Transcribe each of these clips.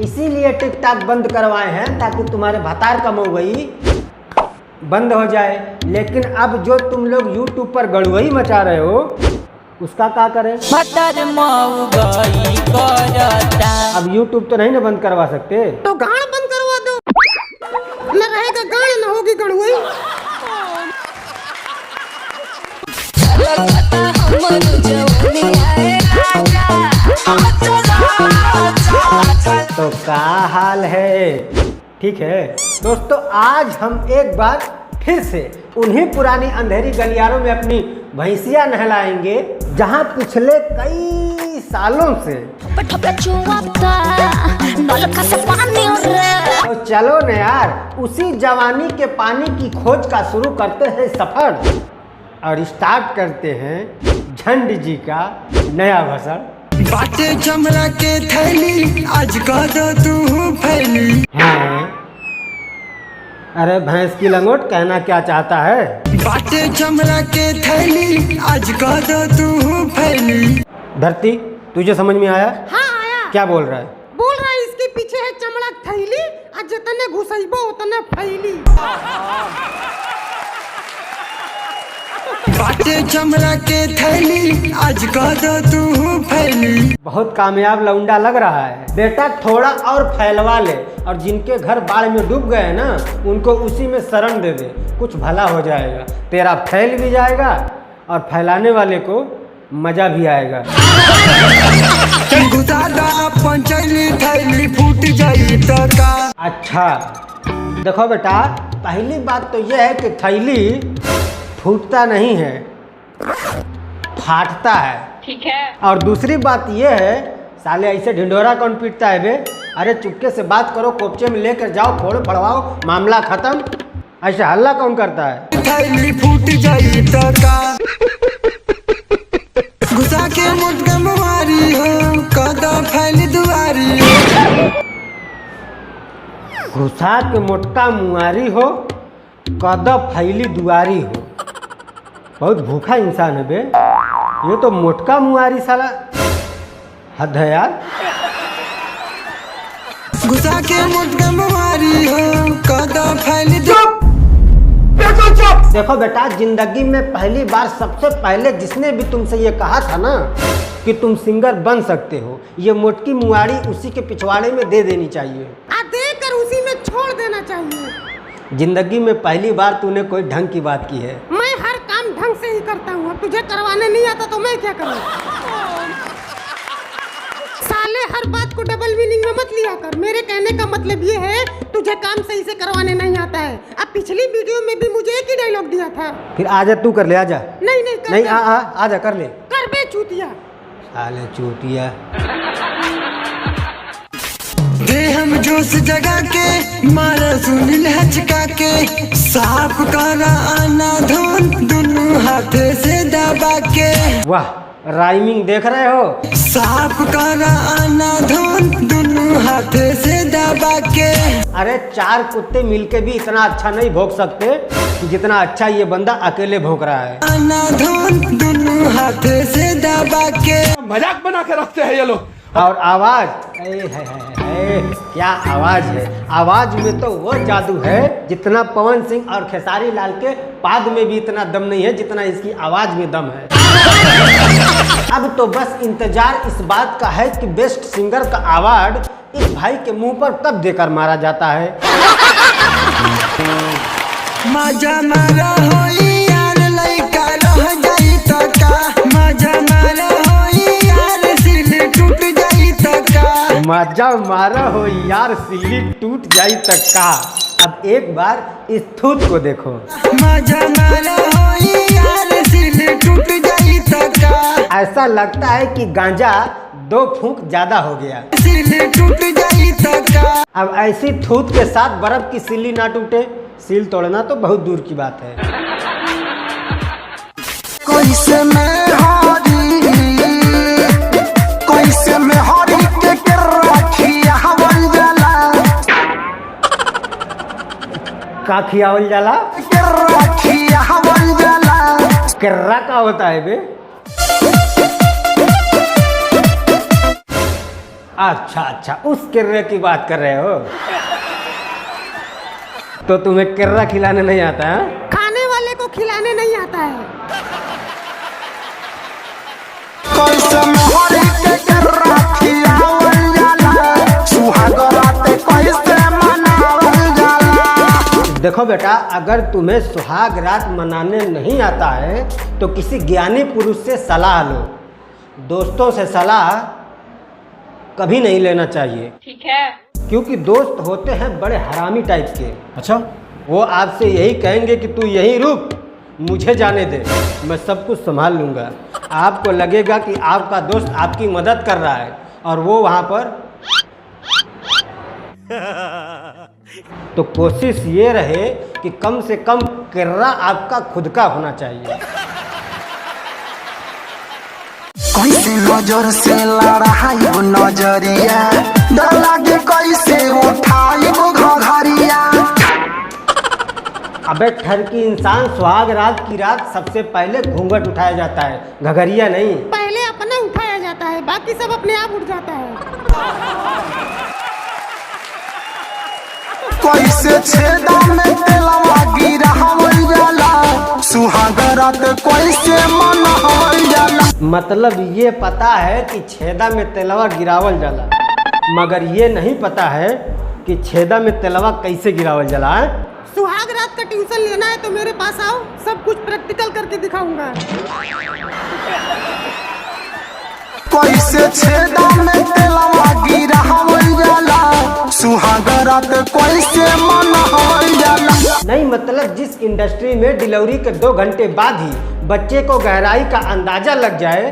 इसीलिए टिकटॉक बंद करवाए हैं ताकि तुम्हारे भतार का मऊगई बंद हो जाए। लेकिन अब जो तुम लोग यूट्यूब पर गड़बड़ी मचा रहे हो उसका क्या करें? अब यूट्यूब तो नहीं ना बंद करवा सकते, तो गाड़ बंद करवा दो, न रहेगा गाड़ न होगी गड़बड़ी। तो क्या हाल है? ठीक है दोस्तों, आज हम एक बार फिर से उन्हीं पुरानी अंधेरी गलियारों में अपनी भैंसिया नहलाएंगे जहां पिछले कई सालों से। तो चलो न यार, उसी जवानी के पानी की खोज का शुरू करते हैं सफर और स्टार्ट करते हैं झंड जी का नया भसड़। बाटे चमड़ा के थैली आज कह दो तू फैली। हाँ, अरे भैंस की लंगोट कहना क्या चाहता है? बाटे चमड़ा के थैली आज कह दो तू फैली। धरती तुझे समझ में आया? हाँ आया। क्या बोल रहा है? बोल रहा है इसके पीछे है चमड़ा थैली और जितने घुसैबो उतने फैली। बाटे चमड़ा के थैली आज कह दो तू फैली। बहुत कामयाब लौंडा लग रहा है बेटा, थोड़ा और फैलवा ले और जिनके घर बाढ़ में डूब गए हैं ना उनको उसी में शरण दे दे, कुछ भला हो जाएगा। तेरा फैल भी जाएगा और फैलाने वाले को मजा भी आएगा। थैली फूट जाई तो का। अच्छा देखो बेटा, पहली बात तो यह है कि थैली फूटता नहीं है, फाटता है। ठीक है। और दूसरी बात यह है, साले ऐसे ढिंडोरा कौन पीटता है बे? अरे चुपके से बात करो, कोपचे में लेकर जाओ, फोड़ फड़वाओ, मामला खत्म। ऐसे हल्ला कौन करता है? थैली फूट जाई तो का। घुसा के मुटका मारी हो कदा फैली दुआरी। घुसा के मोटका मुआरी हो कदा फैली दुआरी हो। बहुत भूखा इंसान है बे ये तो, मोटका मुआरी साला, हद है यार। घुसा के मुटका मारी हो कदा फैली। देखो बेटा, जिंदगी में पहली बार सबसे पहले जिसने भी तुमसे ये कहा था ना कि तुम सिंगर बन सकते हो, ये मोटकी मुआरी उसी के पिछवाड़े में दे देनी चाहिए। देकर उसी में छोड़ देना चाहिए। जिंदगी में पहली बार तूने कोई ढंग की बात की है। मैं हर काम ढंग से ही करता हूँ, अब तुझे करवाने नहीं आता तो मैं क्या करूँ? साले हर बात को डबल मीनिंग में मत लिया कर। मेरे कहने का मतलब ये है तुझे काम सही से करवाने नहीं आता है। अब पिछली वीडियो में भी मुझे एक ही डायलॉग दिया था। फिर आजा तू कर ले, आजा। नहीं नहीं कर नहीं आजा कर ले। कर बे चूतिया। साले चूतिया। दे हम जोश जगा के मारा सुनील हचका के। साफ करा आना धुन दोनों हाथे से दबा के। वाह, राइमिंग देख रहे हो? साफ करा आना धुन दोनों हाथे से दबा के। अरे चार कुत्ते मिलके भी इतना अच्छा नहीं भोंक सकते जितना अच्छा ये बंदा अकेले भोंक रहा है। आना धुन दोनों हाथे से दबा के। मजाक बना के रखते हैं ये लोग। और आवाज, क्या आवाज है! आवाज में तो वो जादू है जितना पवन सिंह और खेसारी लाल के पाद में भी इतना दम नहीं है जितना इसकी आवाज में दम है। अब तो बस इंतजार इस बात का है कि बेस्ट सिंगर का अवार्ड इस भाई के मुंह पर कब देकर मारा जाता है। मजा मारा होई यार लइका रह जाई तो का। मजा मारा होई यार सिल टूट जाई तो का। मजा मारा हो यार सिल्ली टूट जाई तक का। अब एक बार इस थूत को देखो। मजा मारा होई यार सिल टूट जाई तो का। ऐसा लगता है कि गांजा 2 फूंक ज्यादा हो गया। सिल टूट जाई तो का। अब ऐसी थूत के साथ बर्फ की सिल्ली ना टूटे, सील तोड़ना तो बहुत दूर की बात है। कैसे में हरी के रखिया हवल जाला। का खियावल जाला? के रखिया हवल जाला। कर्रा का होता है बे? अच्छा अच्छा, उस किर्रे की बात कर रहे हो। तो तुम्हें किर्रा खिलाने नहीं आता है? खाने वाले को खिलाने नहीं आता है। कैसे मोहरी के कर्रा खियावल जाला, सुहाग रात कैसे मनावल जाला। देखो बेटा, अगर तुम्हें सुहाग रात मनाने नहीं आता है तो किसी ज्ञानी पुरुष से सलाह लो। दोस्तों से सलाह कभी नहीं लेना चाहिए। ठीक है। क्योंकि दोस्त होते हैं बड़े हरामी टाइप के। अच्छा, वो आपसे यही कहेंगे कि तू यहीं रुक, मुझे जाने दे, मैं सब कुछ संभाल लूँगा। आपको लगेगा कि आपका दोस्त आपकी मदद कर रहा है और वो वहाँ पर तो कोशिश ये रहे कि कम से कम किर्रा आपका खुद का होना चाहिए। कैसे नजर से लड़ाई नजरिया, डर लागे कैसे उठाई घघरिया। अबे ठर की इंसान, सुहाग रात की रात सबसे पहले घूंघट उठाया जाता है, घघरिया नहीं। पहले अपना उठाया जाता है, बाकी सब अपने आप उठ जाता है। कैसे छेदा में तेलवा गिरावल जाला, सुहाग रात कैसे मनावल जाला। मतलब ये पता है कि छेदा में तेलवा गिरावल जाला, मगर ये नहीं पता है कि छेदा में तेलवा कैसे गिरावल जाला है। सुहाग रात का ट्यूशन लेना है तो मेरे पास आओ, सब कुछ प्रैक्टिकल करके दिखाऊंगा। कैसे छेदा में तेलवा गिरावल जाला, सुहाग रात कैसे मनावल जाला। नहीं मतलब जिस इंडस्ट्री में डिलीवरी के 2 घंटे बाद ही बच्चे को गहराई का अंदाजा लग जाए।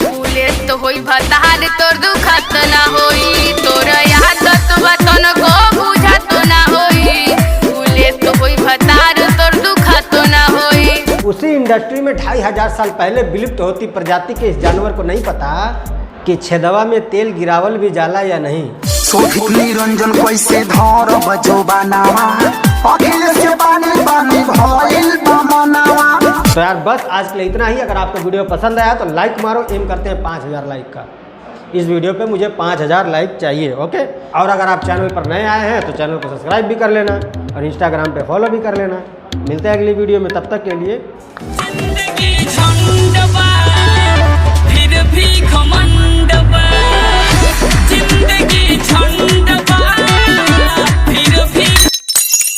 फूले तो होई भतार तोर दुखत ना होई, तोर यादत बतन को बुझत ना होई। फूले तो होई भतार तोर दुखत ना होई। उसी इंडस्ट्री में 2500 साल पहले विलुप्त होती प्रजाति के इस जानवर को नहीं पता कि छेदवा में तेल गिरावल भी जाला या नहीं। सोफिक निरंजन कैसे धर बजो बनावा, अखिल से पानी पानी भइल बमनावा। तो यार बस आज के लिए इतना ही। अगर आपको वीडियो पसंद आया तो लाइक मारो, एम करते हैं 5000 लाइक का। इस वीडियो पे मुझे 5000 लाइक चाहिए, ओके। और अगर आप चैनल पर नए आए हैं तो चैनल को सब्सक्राइब भी कर लेना और इंस्टाग्राम पे फॉलो भी कर लेना। मिलते हैं अगली वीडियो में, तब तक के लिए जिंदगी झंडबा फिर भी घमंडबा, जिंदगी झंड